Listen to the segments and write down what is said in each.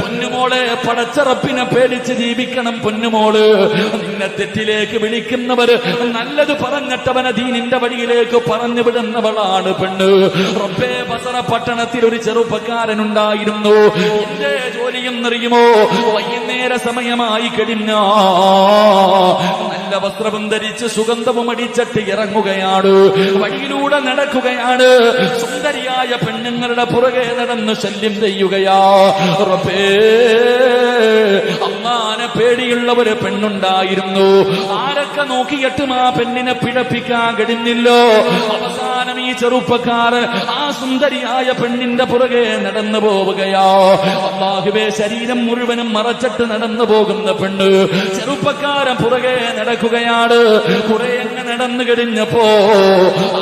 പൊന്നുമോളെ, പടച്ചറപ്പിനെ പേടിച്ച് ജീവിക്കണം പൊന്നുമോള്. നിന്നെ തെറ്റിലേക്ക് വിളിക്കുന്നവര് നല്ലത് പറഞ്ഞിട്ടവനെ ദീനിന്റെ വഴിയിലേക്ക് പറഞ്ഞു വിടുന്നവളാണ് പെണ്ണ്. റബ്ബേ, ബസറ പട്ടണത്തിൽ ഒരു ചെറുപ്പക്കാരനുണ്ടായിരുന്നു. എന്റെ ജോലിയെന്നറിയുമോ? വൈകുന്നേര സമയമായി കഴിഞ്ഞ നല്ല വസ്ത്രവും ധരിച്ച് സുഗന്ധവും അടിച്ചിട്ട് ഇറങ്ങുകയാണ്. വഴിയിലൂടെ നടക്കുകയാണ്. സുന്ദരിയായ പെണ്ണുങ്ങളുടെ പുറകെ നടന്ന് ശല്യം ചെയ്യുകയാ. റബ്ബേ, അല്ലാഹുവിനെ പേടിയുള്ള ഒരു പെണ്ണുണ്ടായിരുന്നു. ആരൊക്കെ നോക്കിയിട്ടും ആ പെണ്ണിനെ പിഴപ്പിക്കാൻ കഴിഞ്ഞില്ലോ. അവസാനം ഈ ചെറുപ്പക്കാരൻ ആ സുന്ദരിയായ പെണ്ണിന്റെ പുറകെ നടന്നു പോവുകയാ. അല്ലാഹുവേ, ശരീരം മുഴുവനും മറച്ചിട്ട് നടന്നു പോകുന്ന പെണ്ണ്. ചെറുപ്പക്കാരൻ പുറകെ നടക്കുകയാണ്. കുറെ അങ്ങ് നടന്നു കഴിഞ്ഞപ്പോ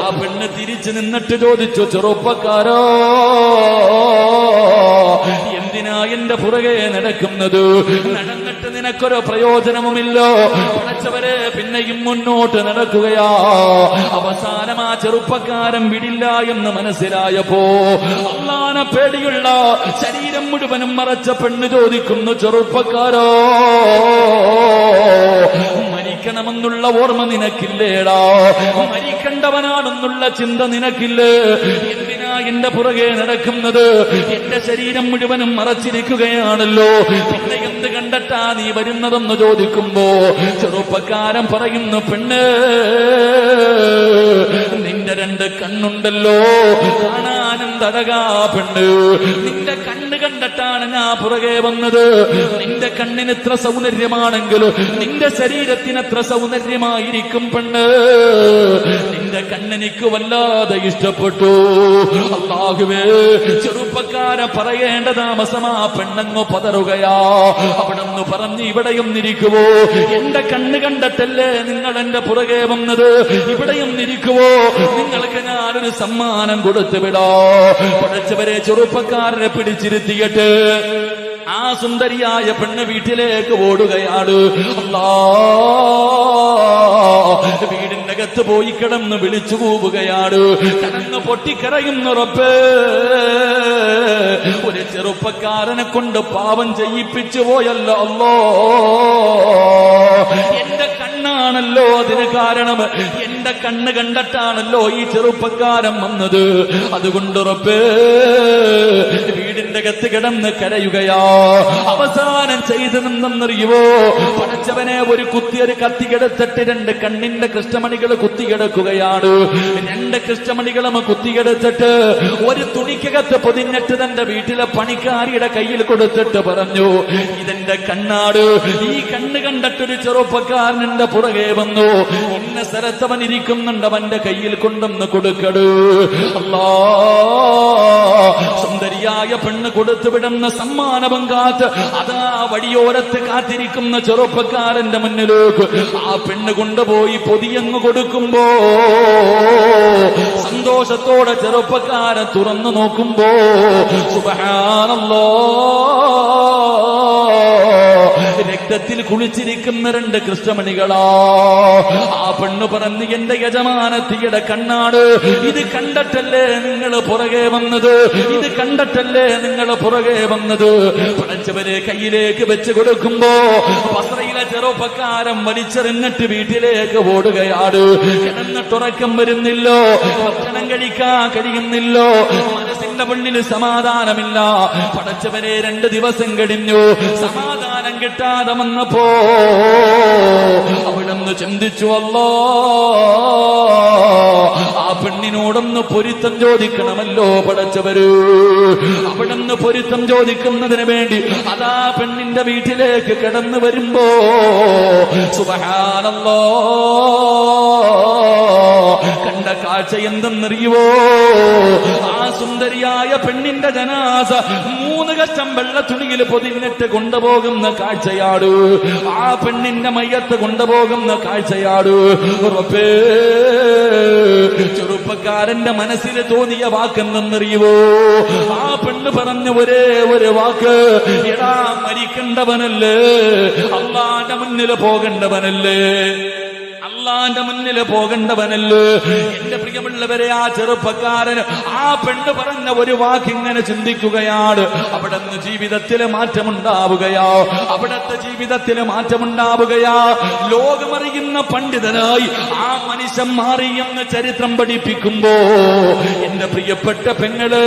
ആ പെണ്ണ് തിരിച്ചു നിന്നിട്ട് ചോദിച്ചു, ചെറുപ്പക്കാരോ, എന്തിനാ എന്റെ പുറകെ നടക്കുന്നത്? നടന്നിട്ട് നിനക്കൊരു പ്രയോജനവുമില്ലോ. പഠിച്ചവരെ പിന്നെയും മുന്നോട്ട് നടക്കുകയാ. അവസാനം ആ ചെറുപ്പക്കാരൻ വിടില്ല എന്ന് മനസ്സിലായപ്പോ അല്ലാഹുവിനെ പേടിയുള്ള ശരീരം മുഴുവനും മറച്ച പെണ്ണ് ചോദിക്കുന്നു, ചെറുപ്പക്കാരോ, മരിക്കണമെന്നുള്ള ഓർമ്മ നിനക്കില്ലേടാ? മരിക്കണ്ടവനാണെന്നുള്ള ചിന്ത നിനക്കില്ലേ? എന്തിനാ എന്റെ പുറകെ നടക്കുന്നത്? എന്റെ ശരീരം മുഴുവനും മറച്ചിരിക്കുകയാണല്ലോ. പിന്നെ എന്ത് കണ്ടിട്ടാ നീ വരുന്നതെന്ന് ചോദിക്കുമ്പോ ചെറുപ്പക്കാരൻ പറയുന്നു, പെണ്ണ്, നിന്റെ രണ്ട് കണ്ണുണ്ടല്ലോ, കാണാനും തടകാ പെണ്ണ്. നിന്റെ കണ്ണ് കണ്ടിട്ടാണ് ഞാൻ പുറകെ വന്നത്. നിന്റെ കണ്ണിന് എത്ര സൗന്ദര്യമാണെങ്കിലും നിന്റെ ശരീരത്തിന് എത്ര സൗന്ദര്യമായിരിക്കും പെണ്ണ്. നിന്റെ കണ്ണെനിക്ക് വല്ലാതെ ഇഷ്ടപ്പെട്ടു. അല്ലാഹുവേ, ചെറുപ്പക്കാരൻ പറയേണ്ട താമസമാ പെണ്ണങ്ങ് പതറുകയാ. അവിടെന്ന് പറഞ്ഞ്, ഇവിടെയും ഇരിക്കുവോ? എന്റെ കണ്ണ് കണ്ടിട്ടല്ലേ നിങ്ങൾ എന്റെ പുറകെ വന്നത്? ഇവിടെയും ഇരിക്കുവോ? നിങ്ങൾക്ക് ഞാനൊരു സമ്മാനം കൊടുത്തു വിടോ. പഠിച്ചവരെ, ചെറുപ്പക്കാരനെ പിടിച്ചിരുത്തിയിട്ട് ആ സുന്ദരിയായ പെണ്ണ് വീട്ടിലേക്ക് ഓടുകയാണ്. വീടിന്റെ അകത്ത് പോയി കിടന്ന് വിളിച്ചു കൂവുകയാണ്. കിടന്ന് പൊട്ടിക്കരയുന്നു, റബ്ബേ, ഒരു ചെറുപ്പക്കാരനെ കൊണ്ട് പാപം ചെയ്യിപ്പിച്ചു പോയല്ലോ. അല്ലോ, എന്റെ കണ്ണാണല്ലോ അതിന് കാരണം. എന്റെ കണ്ണ് കണ്ടിട്ടാണല്ലോ ഈ ചെറുപ്പക്കാരൻ വന്നത്. അതുകൊണ്ട് റബ്ബേ, വീടിന്റെ അകത്ത് കിടന്ന് കരയുകയാ. അവസാനം ചെയ്തെന്നറിയുവോ? പടച്ചവനെ, ഒരു കത്തിയെടുത്തിട്ട് രണ്ട് കണ്ണിന്റെ കൃഷ്ണമണികൾ കുത്തിയെടുക്കുകയാണ്. രണ്ട് കൃഷ്ണമണികളും കുത്തിയെടുത്തിട്ട് ഒരു തുണിക്കകത്ത് പൊതിഞ്ഞിട്ട് തന്റെ വീട്ടിലെ പണിക്കാരിയുടെ കയ്യിൽ കൊടുത്തിട്ട് പറഞ്ഞു, ഇതെന്റെ കണ്ണാട്. ഈ കണ്ണ് കണ്ടിട്ടൊരു ചെറുപ്പക്കാരന്റെ പുറകെ വന്നു. ഇന്ന സ്ഥലത്തവൻ ഇരിക്കുന്നുണ്ട്, അവന്റെ കയ്യിൽ കൊണ്ടൊന്ന് കൊടുക്കട്. അല്ലാ, സുന്ദരിയായ പെണ്ണ് കൊടുത്തുവിടുന്ന സമ്മാനവും കാത്ത് അതാ വഴിയോരത്ത് കാത്തിരിക്കുന്ന ചെറുപ്പക്കാരന്റെ മുന്നിലേക്ക് ആ പെണ്ണ് കൊണ്ടുപോയി പൊതിയങ്ങ് കൊടുക്കുമ്പോ സന്തോഷത്തോടെ ചെറുപ്പക്കാരൻ തുറന്നു നോക്കുമ്പോ സുബ്ഹാനല്ലാഹ്, രക്തത്തിൽ കുളിച്ചിരിക്കുന്ന രണ്ട് കൃഷ്ണമണികളാ. ആ പെണ്ണ് പറഞ്ഞു, എന്റെ യജമാനത്തിയുടെ കണ്ണാട്. ഇത് കണ്ടിട്ടല്ലേ നിങ്ങൾ പുറകെ വന്നത്? ഇത് കണ്ടിട്ടല്ലേ നിങ്ങൾ പുറകെ വന്നത്? പഠിച്ചവരെ കയ്യിലേക്ക് വെച്ച് കൊടുക്കുമ്പോ ബസ്രയിലെ ചെറുപ്പക്കാരൻ വലിച്ചെറിഞ്ഞിട്ട് വീട്ടിലേക്ക് ഓടുകയാണ്. കിടന്നിട്ടുറക്കം വരുന്നില്ലോ, ഭക്ഷണം കഴിക്കാൻ കഴിയുന്നില്ലോ, മനസ്സിന്റെ ഉള്ളിൽ സമാധാനമില്ല. പഠിച്ചവരെ 2 ദിവസം കഴിഞ്ഞു. സമാധാനം കിട്ടാതെ വന്നപ്പോ അവിടുന്ന് ചിന്തിച്ചു, അല്ലാ, ആ പെണ്ണിനോടൊന്ന് പൊരുത്തം ചോദിക്കണമല്ലോ പഠിച്ചവര്. അവിടുന്ന് പൊരുത്തം ചോദിക്കുന്നതിന് വേണ്ടി അതാ പെണ്ണിന്റെ വീട്ടിലേക്ക് കടന്നു വരുമ്പോ സുബ്ഹാനല്ലാഹ്, കണ്ട കാഴ്ച എന്തെന്നറിയുവോ? ആ സുന്ദരിയായ പെണ്ണിന്റെ ജനാസ 3 കഷ്ണം വെള്ള തുണിയിൽ പൊതിഞ്ഞിട്ട് കൊണ്ടുപോകുന്ന കാഴ്ചയാട്. ആ പെണ്ണിന്റെ മയ്യത്ത് കൊണ്ടുപോകുന്ന കാഴ്ചയാട്. റബ്ബേ, ചെറുപ്പക്കാരന്റെ മനസ്സിൽ തോന്നിയ വാക്കെന്തെന്നറിയുവോ? ആ പെണ്ണ് പറഞ്ഞ ഒരേ ഒരു വാക്ക്, എടാ, മരിക്കേണ്ടവനല്ലേ, അല്ലാഹുവിന്റെ മുന്നിൽ പോകേണ്ടവനല്ലേ, അല്ലാഹുവിന്റെ മുന്നിൽ പോകേണ്ടവനല്ലേ. എന്റെ പ്രിയമുള്ള പ്രിയമുള്ളവരെ, ആ ചെറുപ്പക്കാരൻ ആ പെണ്ണ് പറഞ്ഞ ഒരു വാക്കിങ്ങനെ ചിന്തിക്കുകയാണ്. അവിടുന്ന് ജീവിതത്തിൽ മാറ്റമുണ്ടാവുകയോ, അവിടുത്തെ ജീവിതത്തിൽ മാറ്റമുണ്ടാവുകയോ. ലോകമറിയുന്ന പണ്ഡിതനായി ആ മനുഷ്യൻ മാറിയെന്ന് ചരിത്രം പഠിപ്പിക്കുമ്പോ എന്റെ പ്രിയപ്പെട്ട പെങ്ങള്,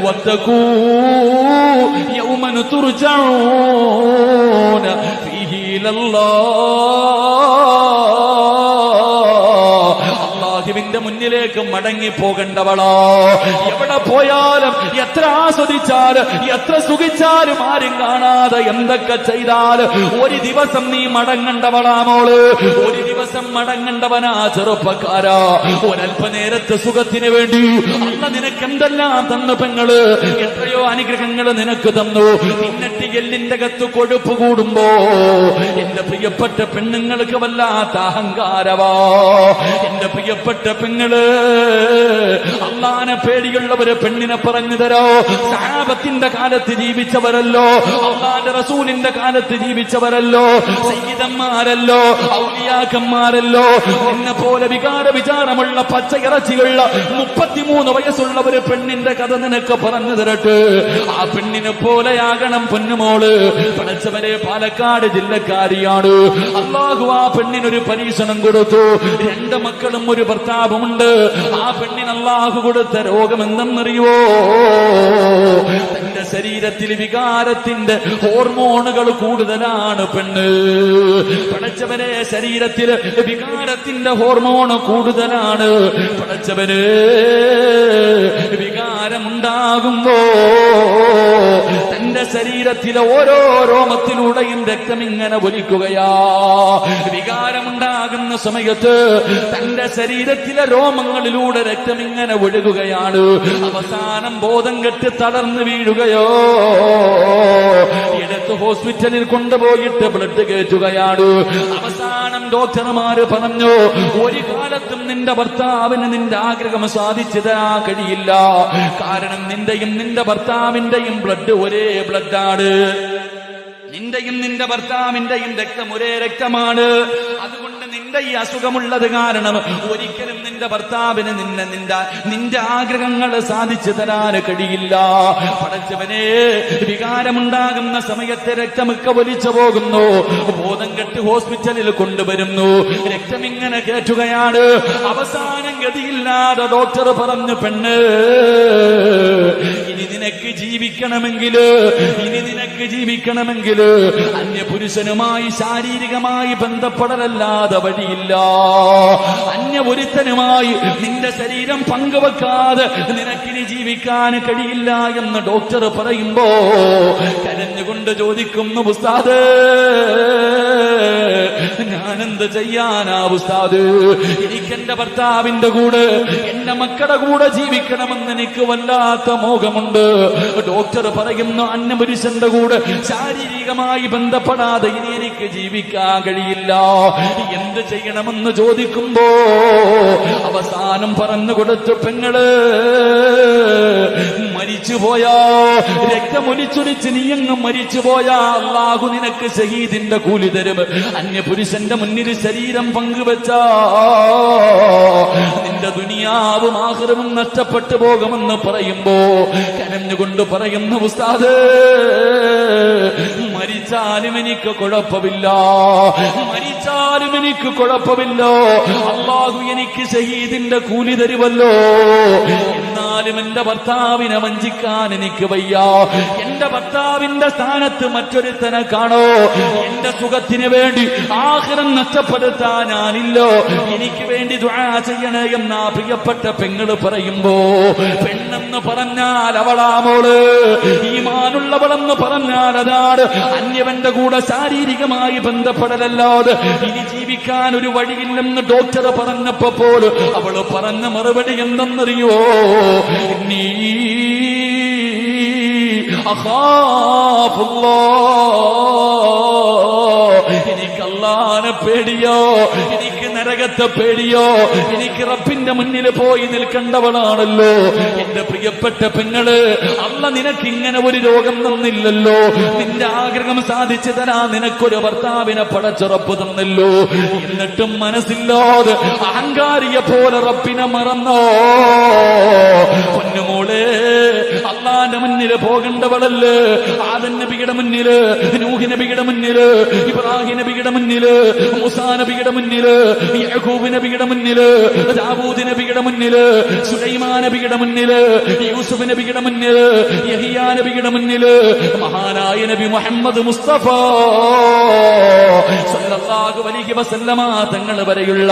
വത്തഖൂ യൗമൻ തുർജഊന ഫീഹി അല്ലാഹുവിന്റെ മുന്നിലേക്ക് മടങ്ങി പോകേണ്ടവളോ. എവിടെ പോയാലും എത്ര ആസ്വദിച്ചാലും എത്ര സുഖിച്ചാലും ആരും കാണാതെ എന്തൊക്കെ ചെയ്താൽ ഒരു ദിവസം നീ മടങ്ങേണ്ടവളാ മോള്. ഒരു ദിവസം മടങ്ങേണ്ടവനാ ചെറുപ്പക്കാരാ. ഒരല്പനേരത്തെ സുഖത്തിന് വേണ്ടി അല്ല നിനക്ക് എന്തെല്ലാം തന്നു പെങ്ങള്, എത്രയോ അനുഗ്രഹങ്ങൾ നിനക്ക് തന്നു. എന്നിട്ട് എല്ലിന്റെ അകത്ത് കൊഴുപ്പ് കൂടുമ്പോ എന്റെ പ്രിയപ്പെട്ട പെണ്ണുങ്ങൾക്ക് വല്ലാത്ത അഹങ്കാരവാ. എന്റെ പ്രിയപ്പെട്ട പെങ്ങള്, അള്ളാനെ പേടിയുള്ളവര് പെണ്ണിനെ പറഞ്ഞു തരോ. സഹാബത്തിന്റെ കാലത്ത് ജീവിച്ചവരല്ലോ, അള്ളാന്റെ റസൂലിന്റെ കാലത്ത് ജീവിച്ചവരല്ലോ, സയ്യിദന്മാരല്ലോ, ഔലിയാക്കന്മാരല്ലോ. എന്നെ പോലെ വിചാരമുള്ള പച്ചയിറച്ചിയുള്ള 33 വയസ്സുള്ള ഒരു പെണ്ണിന്റെ കഥ നിനക്ക് പറഞ്ഞു തരട്ടെ. ആ പെണ്ണിനെ പോലെയാകണം പൊന്നുമോള്. പഠിച്ചവരെ പാലക്കാട് ജില്ലക്കാരിയാണ്. അല്ലാഹു ആ പെണ്ണിനൊരു പരീക്ഷണം കൊടുത്തു. 2 മക്കളും ഒരു ഭർത്താവുമുണ്ട്. ആ പെണ്ണിന് അല്ലാഹു കൊടുത്ത രോഗം എന്തെന്നറിയോ? തന്റെ ശരീരത്തിൽ വികാരത്തിന്റെ ഹോർമോണുകൾ കൂടുതലാണ് പെണ്ണ്. പഠിച്ചവരെ ശരീരത്തിൽ വികാരത്തിന്റെ ഹോർമോൺ കൂടുതലാണ്. പഠിച്ചവര് വികാരമുണ്ടാകുമ്പോ തന്റെ ശരീരത്തിലെ ഓരോ രോമത്തിലൂടെയും രക്തം ഇങ്ങനെ ഒലിക്കുകയാ. വികാരമുണ്ടാകുന്ന സമയത്ത് തന്റെ ശരീരത്തിലെ രോമങ്ങളിലൂടെ രക്തം ഇങ്ങനെ ഒഴുകുകയാണ്. അവസാനം ബോധം കെട്ട് തളർന്നു വീഴുകയോ, എടുത്ത് ഹോസ്പിറ്റലിൽ കൊണ്ടുപോയിട്ട് ബ്ലഡ് കയറ്റുകയാണ്. അവസാനം ഡോക്ടർമാര് പറഞ്ഞു, ഒരു കാലത്തും നിന്റെ ഭർത്താവിന് നിന്റെ ആഗ്രഹം സാധിച്ചു തരാൻ കഴിയില്ല. കാരണം നിന്റെയും നിന്റെ ഭർത്താവിന്റെയും ബ്ലഡ് ഒരേ ബ്ലഡാണ്. നിന്റെയും നിന്റെ ഭർത്താവിന്റെയും രക്തം ഒരേ രക്തമാണ്. അതുകൊണ്ട് നിന്റെ ഈ അസുഖമുള്ളത് കാരണം ഒരിക്കലും നിന്റെ ഭർത്താവിന് നിന്റെ ആഗ്രഹങ്ങൾ സാധിച്ചു തരാൻ കഴിയില്ല. പടച്ചവനെ, വികാരമുണ്ടാകുന്ന സമയത്ത് രക്തമൊക്കെ ഒലിച്ചു പോകുന്നു. ബോധം കെട്ട് ഹോസ്പിറ്റലിൽ കൊണ്ടുവരുന്നു. രക്തം ഇങ്ങനെ കയറ്റുകയാണ്. അവസാനം ഗതിയില്ലാതെ ഡോക്ടർ പറഞ്ഞു, പെണ്ണ്, ഇനി നിനക്ക് ജീവിക്കണമെങ്കിൽ അന്യപുരുഷനുമായി ശാരീരികമായി ബന്ധപ്പെടലല്ലാതെ വഴിയില്ല. അന്യപുരുഷനുമായി നിന്റെ ശരീരം പങ്കുവെക്കാതെ നിനക്കിനി ജീവിക്കാൻ കഴിയില്ല എന്ന് ഡോക്ടർ പറയുമ്പോ കരഞ്ഞുകൊണ്ട് ചോദിക്കുന്നു, ഉസ്താദ്, ഞാനെന്ത് ചെയ്യാനാ ഉസ്താദ്? എനിക്കെന്റെ ഭർത്താവിന്റെ കൂടെ എന്റെ മക്കളുടെ കൂടെ ജീവിക്കണമെന്ന് എനിക്ക് വല്ലാത്ത മോഹമുണ്ട്. ഡോക്ടർ പറയുന്നു, അന്യപുരുഷന്റെ കൂടെ ശാരീരികമായി ബന്ധപ്പെടാതെ ഇനി എനിക്ക് ജീവിക്കാൻ കഴിയില്ല. എന്ത് ചെയ്യണമെന്ന് ചോദിക്കുമ്പോ അവസാനം പറഞ്ഞു കൊടുത്തു, പെങ്ങള്, മരിച്ചുപോയാ, രക്തമൊലിച്ചൊലിച്ച് നീയങ്ങ് മരിച്ചുപോയാ അല്ലാഹു നിനക്ക് ഷഹീദിന്റെ കൂലി തരും. അന്യപുരുഷന്റെ മുന്നിൽ ശരീരം പങ്കുവെച്ചാ നിന്റെ ദുനിയാവും ആഖിറവും നഷ്ടപ്പെട്ടു പോകുമെന്ന് പറയുമ്പോ കരഞ്ഞുകൊണ്ട് പറയുന്നു, ഉസ്താദ്, മരിച്ചാലും എനിക്ക് കുഴപ്പമില്ല, മരിച്ചാലും എനിക്ക് കുഴപ്പമില്ല. അല്ലാഹു എനിക്ക് ഷഹീദിന്റെ കൂലി തരുമല്ലോ. എന്നാലും എന്റെ ഭർത്താവിനെ വഞ്ചിക്കാൻ എനിക്ക് വയ്യ. എന്റെ ഭർത്താവിന്റെ സ്ഥാനത്ത് മറ്റൊരുത്തനെ കാണോ. എന്റെ സുഖത്തിന് വേണ്ടി ആഖിറം നഷ്ടപ്പെടുത്താൻ ഞാനില്ലോ. എനിക്ക് വേണ്ടി ദുആ ചെയ്യണേ എന്നാ പ്രിയപ്പെട്ട പെങ്ങള് പറയുമ്പോ, പെണ്ണെന്ന് പറഞ്ഞാൽ അവളാ മോള്. ഈമാനുള്ളവളെന്ന് പറഞ്ഞാൽ അതാണ്. അന്യവന്റെ കൂടെ ശാരീരികമായി ബന്ധപ്പെടലല്ലാതെ ഇനി ജീവിക്കാൻ ഒരു വഴിയില്ലെന്ന് ഡോക്ടർ പറഞ്ഞപ്പോ പോലും അവള് പറഞ്ഞ മറുപടി എന്തെന്നറിയോ? നീ എനിക്ക് അല്ലാഹുവിനെ പേടിയോ, എനിക്ക് നരകത്തെ പേടിയോ? എനിക്ക് റബ്ബിന്റെ മുന്നിൽ പോയി നിൽക്കേണ്ടവളാണല്ലോ എന്റെ പ്രിയപ്പെട്ട പെങ്ങള്. അല്ല നിനക്ക് ഇങ്ങനെ ഒരു രോഗം തന്നില്ലല്ലോ, നിന്റെ ആഗ്രഹം സാധിച്ചു തരാ നിനക്കൊരു ഭർത്താവിനെ പടച്ചുറപ്പ് തന്നല്ലോ. എന്നിട്ടും മനസ്സില്ലാതെ അഹങ്കാരിയെ പോലെ റബ്ബിനെ മറന്നോ? പൊന്നുമോളെ, അള്ളാന്റെ മുന്നിൽ പോകേണ്ടവളല്ലേ? ആദം നബിയുടെ മുന്നില്, നൂഹ് നബിയുടെ മുന്നില്, ഇബ്രാഹിം നബിയുടെ മുന്നില്, മൂസാ നബിയുടെ മുന്നില്, യാക്കൂബ് നബിയുടെ മുന്നില്, ദാവൂദ് നബിയുടെ മുന്നില്, സുലൈമാൻ നബിയുടെ മുന്നില്, യൂസുഫ് നബിയുടെ മുന്നില്, യഹിയാ നബിയുടെ മുന്നില്, മഹാനായ നബി മുഹമ്മദ് മുസ്തഫ സല്ലല്ലാഹു അലൈഹി വസല്ലമ തങ്ങൾ വരെയുള്ള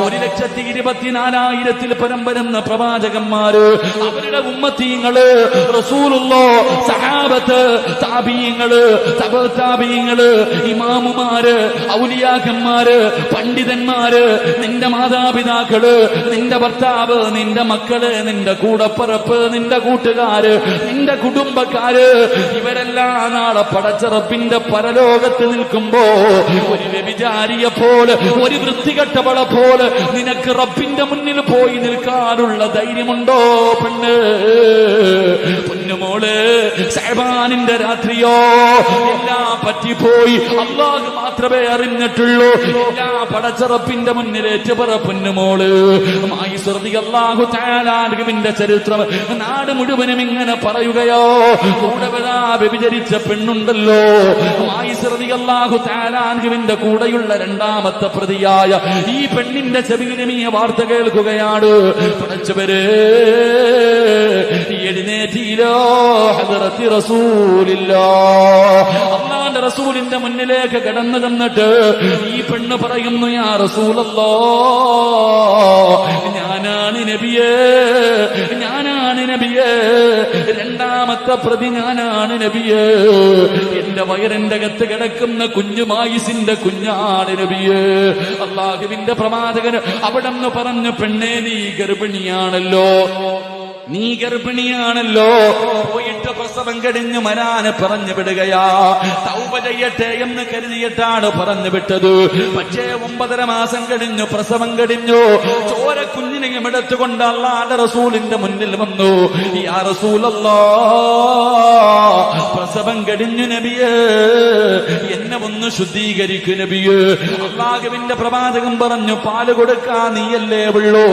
1,24,000 പരം വരുന്ന പ്രവാചകന്മാര്, അവരുടെ ഉമ്മത്തീങ്ങള്, റസൂലുള്ളാഹ്, സഹാബത്ത്, താബീങ്ങള്, തബഅ താബീങ്ങള്, ഇമാമുമാര്, ഔലിയാക്കന്മാര്, പണ്ഡിതന്മാര്, നിന്റെ മാതാപിതാക്കള്, നിന്റെ ഭർത്താവ്, നിന്റെ മക്കള്, നിന്റെ കൂടപ്പറപ്പ്, നിന്റെ കൂട്ടുകാര്, നിന്റെ കുടുംബക്കാര്, ഇവരെല്ലാം നാളെ പടച്ച റബ്ബിന്റെ പരലോകത്ത് നിൽക്കുമ്പോ ഒരു വ്യഭിചാരിയെ പോലെ, ഒരു വൃത്തികെട്ടവളെ പോലെ നിനക്ക് റബ്ബിന്റെ മുന്നിൽ പോയി നിൽക്കാനുള്ള ധൈര്യമുണ്ടോ പെണ്ണ്? പൊന്നുമോള്, ശഅബാനിന്റെ രാത്രിയോ എല്ലാം പറ്റിപ്പോയി, അല്ലാഹു മാത്രമേ അറിഞ്ഞിട്ടുള്ളൂ. എല്ലാ പടച്ച റബ്ബിന്റെ മുന്നിലേറ്റ് പറ പൊന്നുമോള്. മായിസ് റളിയല്ലാഹു തആല അൻഹുവിന്റെ ചരിത്രം നാട് മുഴുവനും ഇങ്ങനെ പറയുകയോ. കൂടെ വ്യഭിചരിച്ച പെണ്ണുണ്ടല്ലോ, മായിസ് റളിയല്ലാഹു തആല അൻഹുവിന്റെ കൂടെയുള്ള രണ്ടാമത്തെ പ്രതിയായ ഈ പെണ്ണിന്റെ ചെവിയിലും ഈ വാർത്ത കേൾക്കുകയാണ്. പടച്ചവരെ, എഴുന്നേറ്റിലോ ഹദറത്തി റസൂലില്ലാഹ്, അല്ലാഹുവിന്റെ റസൂലിന്റെ മുന്നിലേക്ക് കടന്നു തന്നിട്ട് ഈ പെണ്ണ് പറയുന്നു, യാ റസൂലല്ലാഹ്, ഞാനാണ് നബിയേ, ഞാനാണ് നബിയേ, രണ്ടാമത്തെ പ്രതി ഞാനാണ് നബിയേ, എന്റെ വയറിന്റെ അകത്ത് കിടക്കുന്ന കുഞ്ഞു മായിസിന്റെ കുഞ്ഞാണ് നബിയേ. അല്ലാഹുവിന്റെ പ്രവാചകന് അവിടെ നിന്ന് പറഞ്ഞു, പെണ്ണേ നീ ഗർഭിണിയാണല്ലോ, നീ ഗർഭിണിയാണല്ലോ, പോയിട്ട് പ്രസവം കഴിഞ്ഞു വരാന് പറഞ്ഞു വിടുകയാ. തൗബ ചെയ്യട്ടെ എന്ന് കരുതിയിട്ടാണ് പറഞ്ഞു വിട്ടത്. പക്ഷേ 9.5 മാസം കഴിഞ്ഞു, പ്രസവം കഴിഞ്ഞു. ചോര കുഞ്ഞിനെയും എടുത്തുകൊണ്ട് അല്ലാഹുവിന്റെ റസൂലിന്റെ മുന്നിൽ വന്നു. യാ റസൂലല്ലാഹ്, പ്രസവം കഴിഞ്ഞു നബിയേ, എന്നെ ഒന്ന് ശുദ്ധീകരിക്കു നബിയേ. അല്ലാഹുവിന്റെ പ്രവാചകൻ പറഞ്ഞു, പാല് കൊടുക്കാൻ നീയല്ലേ ഉള്ളൂ,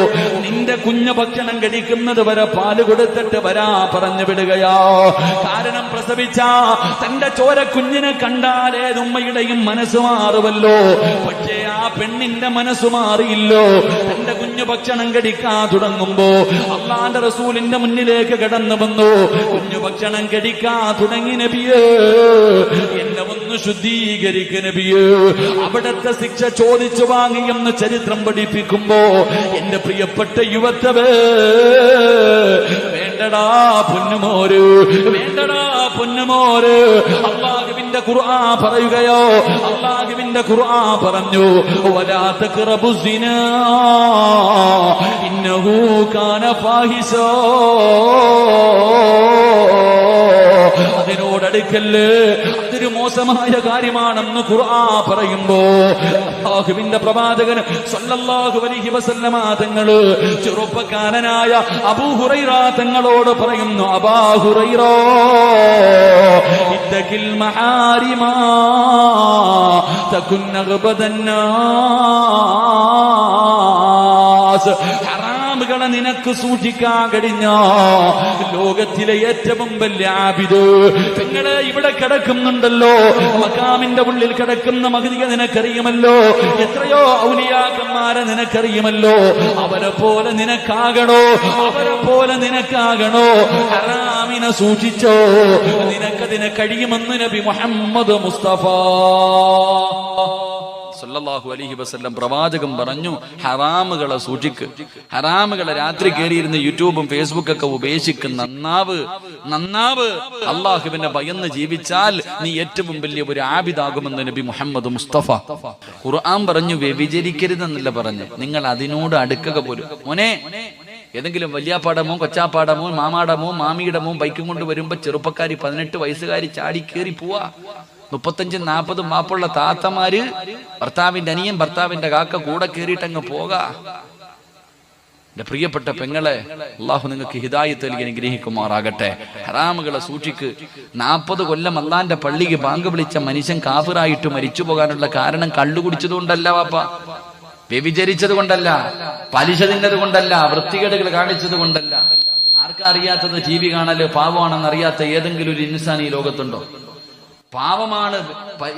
നിന്റെ കുഞ്ഞ് ഭക്ഷണം കഴിക്കുന്നത് വരെ പാല് കൊടുത്തിട്ട് വരാ പറഞ്ഞു വിടുകയാ. കാരണം പ്രസവിച്ച തന്റെ ചോര കുഞ്ഞിനെ കണ്ടാലേ ഉമ്മയുടെയും മനസ്സ് മാറുമല്ലോ. പക്ഷേ ആ പെണ്ണിന്റെ മനസ്സ് മാറിയില്ലോ. തന്റെ കുഞ്ഞു ഭക്ഷണം കഴിക്കാൻ തുടങ്ങുമ്പോ അല്ലാഹുവിന്റെ റസൂലിന്റെ മുന്നിലേക്ക് കടന്നു വന്നു. കുഞ്ഞു ഭക്ഷണം കഴിക്കാൻ തുടങ്ങി നബിയേ, എന്നെ ഒന്ന് ശുദ്ധീകരിക്കു നബിയേ. അവിടത്തെ ശിക്ഷ ചോദിച്ചു വാങ്ങിയെന്ന് ചരിത്രം പഠിപ്പിക്കുമ്പോ എന്റെ പ്രിയപ്പെട്ട യുവത്തവേ, വേണ്ടടാ പൊന്നുമോര്, വേണ്ടടാ പൊന്നുമോര്. അല്ലാഹുവിന്റെ ഖുർആൻ പറയുകയോ, അല്ലാഹുവിന്റെ ഖുർആൻ പറഞ്ഞു, വലാ തഖറബു സിനാ ഇന്നഹു കാന ഫാഹിശാ, അതിനോടടുക്കല്ലേ, അതൊരു മോശമായ കാര്യമാണെന്ന് ഖുർആൻ പറയുമ്പോ അല്ലാഹുവിന്റെ പ്രവാചകൻ സല്ലല്ലാഹു അലൈഹി വസല്ലമ തങ്ങള് ചെറുപ്പക്കാരനായ അബൂ ഹുറൈറ തങ്ങളോട് പറയുന്നു, അബൂ ഹുറൈറ, ഇത്തഖിൽ മഹാരിമാ തകുൻ നഗ്ബദന്നാസ്, ഹറാമുകളെ നിനക്ക് സൂക്ഷിക്കാൻ കഴിഞ്ഞ ലോകത്തിലെ ഏറ്റവും വലിയ ആബിദ് പെങ്ങളെ ഇവിടെ കിടക്കുന്നുണ്ടല്ലോ. മഖാമിന്റെ ഉള്ളിൽ കിടക്കുന്ന മഹദിയെ നിനക്കറിയുമല്ലോ, എത്രയോ ഔലിയാക്കന്മാരെ നിനക്കറിയുമല്ലോ. അവരെ പോലെ നിനക്കാകണോ, അവരെ പോലെ നിനക്കാകണോ. ഹറാമിനെ സൂക്ഷിച്ചോ, നിനക്കതിനെ കഴിയുമെന്ന് നബി മുഹമ്മദ് മുസ്തഫ സല്ലല്ലാഹു അലൈഹി വസല്ലം പ്രവാചകൻ പറഞ്ഞു, ഹറാമുകളെ സൂക്ഷിക്ക്. ഹറാമുകളെ രാത്രി കയറിയിരുന്ന് യൂട്യൂബും ഫേസ്ബുക്കൊക്കെ ഉപേക്ഷിക്ക്. നന്നാവ്, നന്നാവ്. അള്ളാഹുവിനെ ഭയന്ന് ജീവിച്ചാൽ നീ ഏറ്റവും വലിയ ഒരു ആബിദാകുമെന്ന് നബി മുഹമ്മദ് മുസ്തഫ. ഖുർആൻ പറഞ്ഞു വ്യഭിചരിക്കരുതെന്നല്ല പറഞ്ഞു, നിങ്ങൾ അതിനോട് അടുക്കുക പോലും. മോനെ, ഏതെങ്കിലും വല്യാപ്പാടമോ കൊച്ചാപ്പാടമോ മാമാടമോ മാമിയിടമോ ബൈക്കും കൊണ്ട് വരുമ്പോ ചെറുപ്പക്കാരി 18 വയസ്സുകാരി ചാടി കയറി പോവാ. 35-40 മാപ്പുള്ള താത്തമാര് ഭർത്താവിന്റെ അനിയൻ ഭർത്താവിന്റെ കാക്ക കൂടെ കയറിയിട്ടങ്ങ് പോകാ. എന്റെ പ്രിയപ്പെട്ട പെങ്ങളെ, അള്ളാഹു നിങ്ങൾക്ക് ഹിദായത്ത് നൽകി അനുഗ്രഹിക്കുമാറാകട്ടെ. ഹറാമുകളെ സൂക്ഷിക്ക്. 40 കൊല്ലം അള്ളാന്റെ പള്ളിക്ക് ബാങ്ക് വിളിച്ച മനുഷ്യൻ കാഫിറായിട്ട് മരിച്ചു പോകാനുള്ള കാരണം കള്ളുകുടിച്ചതുകൊണ്ടല്ല വാപ്പ, വ്യഭിചരിച്ചത് കൊണ്ടല്ല, പലിശ തിന്നത് കൊണ്ടല്ല, വൃത്തികേടുകൾ കാണിച്ചത് കൊണ്ടല്ല. ആർക്കാ അറിയാത്തത് ടി വി കാണല് പാവമാണെന്ന് അറിയാത്ത ഏതെങ്കിലും ഒരു ഇൻസാൻ ഈ ലോകത്തുണ്ടോ? പാവമാണ്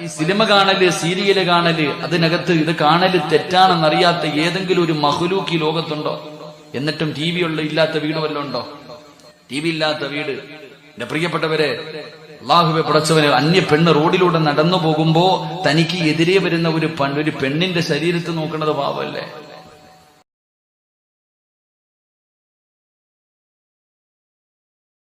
ഈ സിനിമ കാണല്, സീരിയല് കാണല്, അതിനകത്ത് ഇത് കാണല് തെറ്റാണെന്നറിയാത്ത ഏതെങ്കിലും ഒരു മഹ്ലൂക്ക് ഈ ലോകത്തുണ്ടോ? എന്നിട്ടും ടി വി ഇല്ലാത്ത വീട് വല്ലതും ഉണ്ടോ? ടി വി ഇല്ലാത്ത വീട്. എന്റെ പ്രിയപ്പെട്ടവരെ, അള്ളാഹുവെ പടച്ചവനെ, അന്യ പെണ്ണ് റോഡിലൂടെ നടന്നു പോകുമ്പോ തനിക്ക് എതിരെ വരുന്ന ഒരു പെണ്ണിന്റെ ശരീരത്തിൽ നോക്കുന്നത് പാവമല്ലേ?